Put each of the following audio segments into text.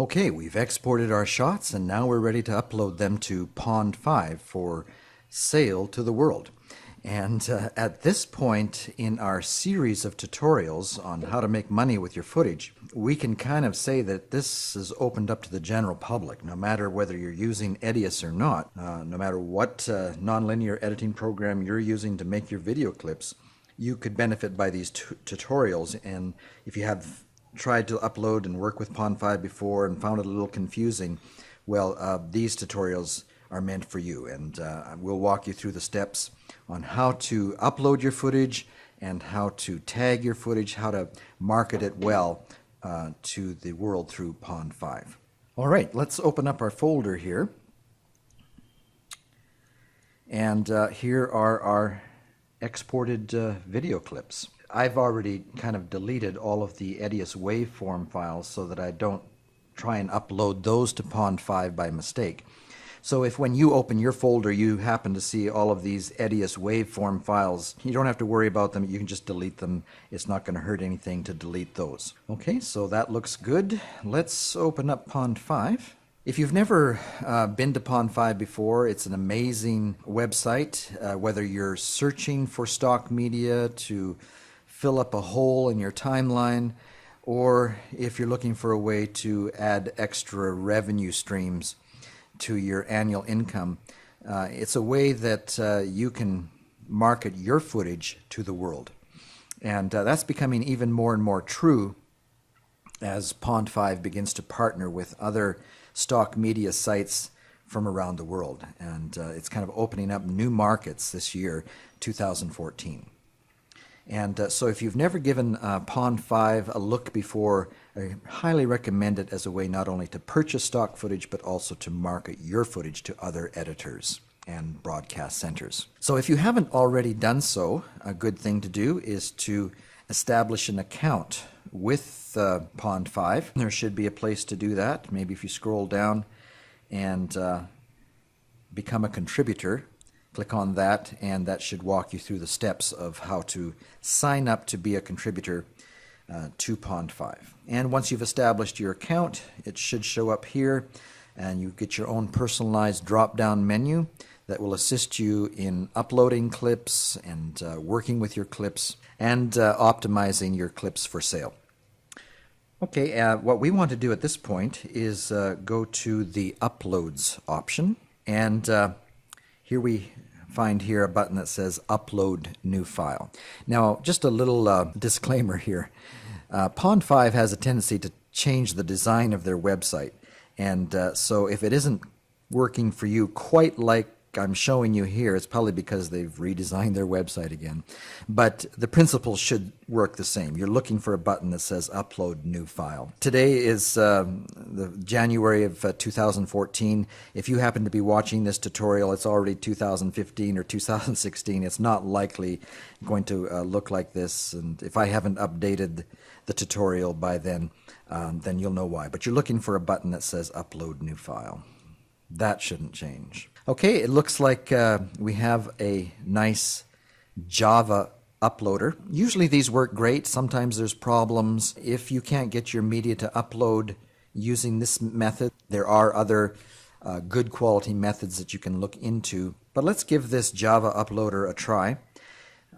Okay, we've exported our shots and now we're ready to upload them to Pond5 for sale to the world. And at this point in our series of tutorials on how to make money with your footage, we can kind of say that this is opened up to the general public, no matter whether you're using Edius or not, no matter what nonlinear editing program you're using to make your video clips, you could benefit by these tutorials. And if you have tried to upload and work with Pond5 before and found it a little confusing, well, these tutorials are meant for you, and we'll walk you through the steps on how to upload your footage and how to tag your footage, how to market it well to the world through Pond5. All right, let's open up our folder here, and here are our exported video clips. I've already kind of deleted all of the Edius waveform files so that I don't try and upload those to Pond5 by mistake. So if when you open your folder you happen to see all of these Edius waveform files, you don't have to worry about them. You can just delete them. It's not going to hurt anything to delete those. Okay, so that looks good. Let's open up Pond5. If you've never been to Pond5 before, it's an amazing website. Whether you're searching for stock media to fill up a hole in your timeline, or if you're looking for a way to add extra revenue streams to your annual income, it's a way that you can market your footage to the world. And that's becoming even more and more true as Pond5 begins to partner with other stock media sites from around the world. And it's kind of opening up new markets this year, 2014. And so if you've never given Pond5 a look before, I highly recommend it as a way not only to purchase stock footage, but also to market your footage to other editors and broadcast centers. So if you haven't already done so, a good thing to do is to establish an account with Pond5. There should be a place to do that. Maybe if you scroll down and become a contributor, click on that, and that should walk you through the steps of how to sign up to be a contributor to Pond5. And once you've established your account, it should show up here, and you get your own personalized drop-down menu that will assist you in uploading clips and working with your clips and optimizing your clips for sale. Okay, what we want to do at this point is go to the Uploads option, and here we find here a button that says Upload New File. Now, just a little disclaimer here. Pond5 has a tendency to change the design of their website, and so if it isn't working for you quite like I'm showing you here, it's probably because they've redesigned their website again. But the principles should work the same. You're looking for a button that says Upload New File. Today is the January of 2014. If you happen to be watching this tutorial, it's already 2015 or 2016. It's not likely going to look like this. And if I haven't updated the tutorial by then you'll know why. But you're looking for a button that says Upload New File. That shouldn't change. Okay, it looks like we have a nice Java uploader. Usually these work great. Sometimes there's problems. If you can't get your media to upload using this method, there are other good quality methods that you can look into. But let's give this Java uploader a try.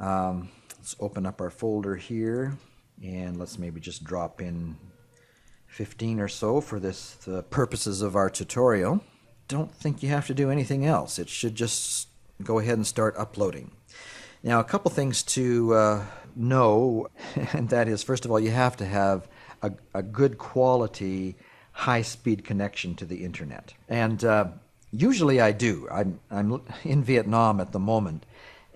Let's open up our folder here, and let's maybe just drop in 15 or so for the purposes of our tutorial. Don't think you have to do anything else. It should just go ahead and start uploading. Now, a couple things to know, and that is, first of all, you have to have a good quality, high-speed connection to the internet. And usually I do. I'm in Vietnam at the moment,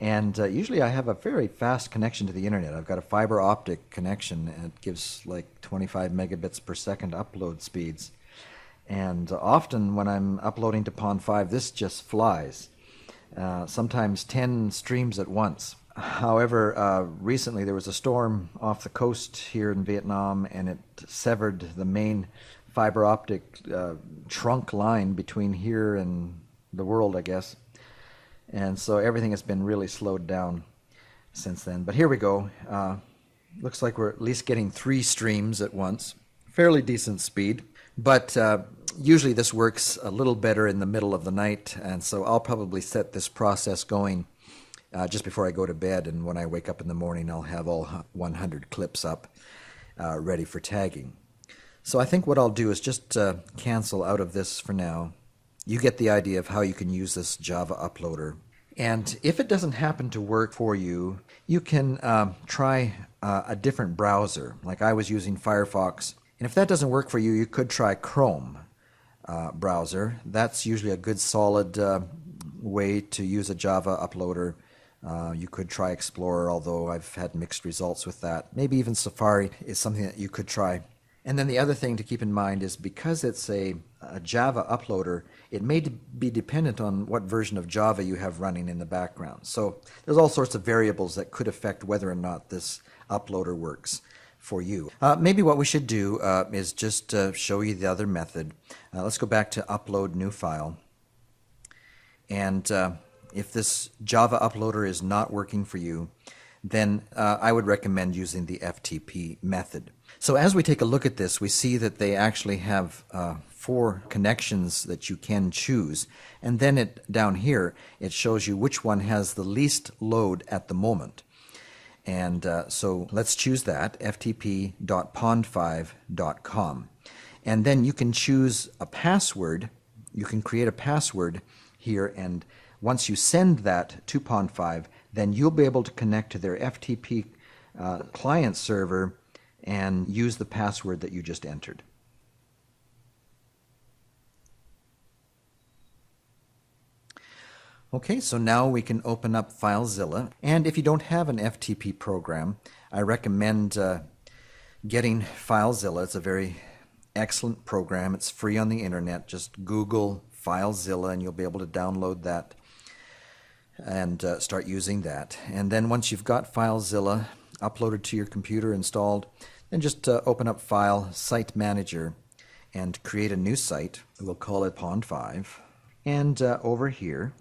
and usually I have a very fast connection to the internet. I've got a fiber optic connection, and it gives like 25 megabits per second upload speeds. And often when I'm uploading to Pond5, this just flies. Sometimes 10 streams at once. However, recently there was a storm off the coast here in Vietnam, and it severed the main fiber optic trunk line between here and the world, I guess. And so everything has been really slowed down since then. But here we go. Looks like we're at least getting 3 streams at once. Fairly decent speed. But usually this works a little better in the middle of the night, and so I'll probably set this process going just before I go to bed, and when I wake up in the morning I'll have all 100 clips up ready for tagging. So I think what I'll do is just cancel out of this for now. You get the idea of how you can use this Java uploader. And if it doesn't happen to work for you, you can try a different browser. Like I was using Firefox. And if that doesn't work for you, you could try Chrome browser. That's usually a good solid way to use a Java uploader. You could try Explorer, although I've had mixed results with that. Maybe even Safari is something that you could try. And then the other thing to keep in mind is because it's a Java uploader, it may be dependent on what version of Java you have running in the background. So there's all sorts of variables that could affect whether or not this uploader works for you. Maybe what we should do is just show you the other method. Let's go back to upload new file. And if this Java uploader is not working for you, then I would recommend using the FTP method. So as we take a look at this, we see that they actually have 4 connections that you can choose. And then down here, it shows you which one has the least load at the moment. And so let's choose that, ftp.pond5.com. And then you can choose a password. You can create a password here, and once you send that to Pond5, then you'll be able to connect to their FTP client server and use the password that you just entered. Okay, so now we can open up Filezilla. And if you don't have an FTP program, I recommend getting Filezilla. It's a very excellent program. It's free on the internet. Just Google Filezilla and you'll be able to download that and start using that. And then once you've got Filezilla uploaded to your computer, installed, then just open up File, Site Manager, and create a new site. We'll call it Pond5. And over here,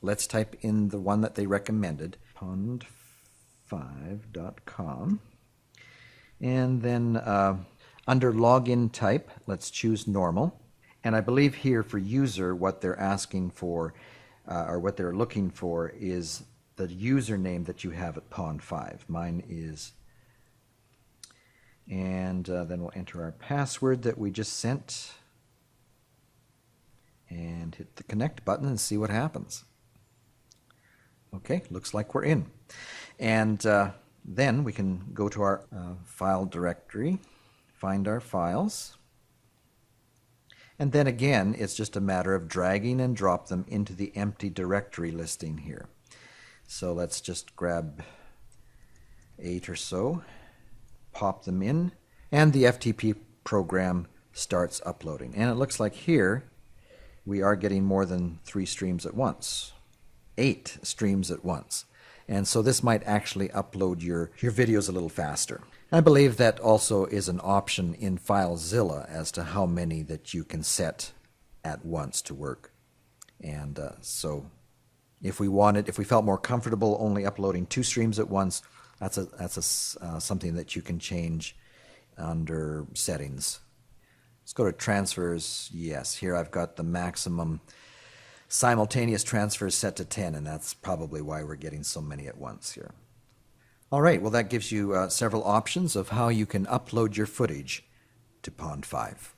let's type in the one that they recommended, pond5.com. And then under login type, let's choose normal. And I believe here for user, what they're asking for, or what they're looking for, is the username that you have at Pond5. Mine is, and then we'll enter our password that we just sent, and hit the connect button and see what happens. Okay, looks like we're in. And then we can go to our file directory, find our files, and then again it's just a matter of dragging and drop them into the empty directory listing here. So let's just grab 8 or so, pop them in, and the FTP program starts uploading. And it looks like here we are getting more than 3 streams at once. 8 streams at once. And so this might actually upload your videos a little faster. I believe that also is an option in Filezilla as to how many that you can set at once to work. And so if we felt more comfortable only uploading 2 streams at once, that's something that you can change under settings. Let's go to transfers. Yes, here I've got the maximum simultaneous transfers set to 10, and that's probably why we're getting so many at once here. All right, well that gives you several options of how you can upload your footage to Pond5.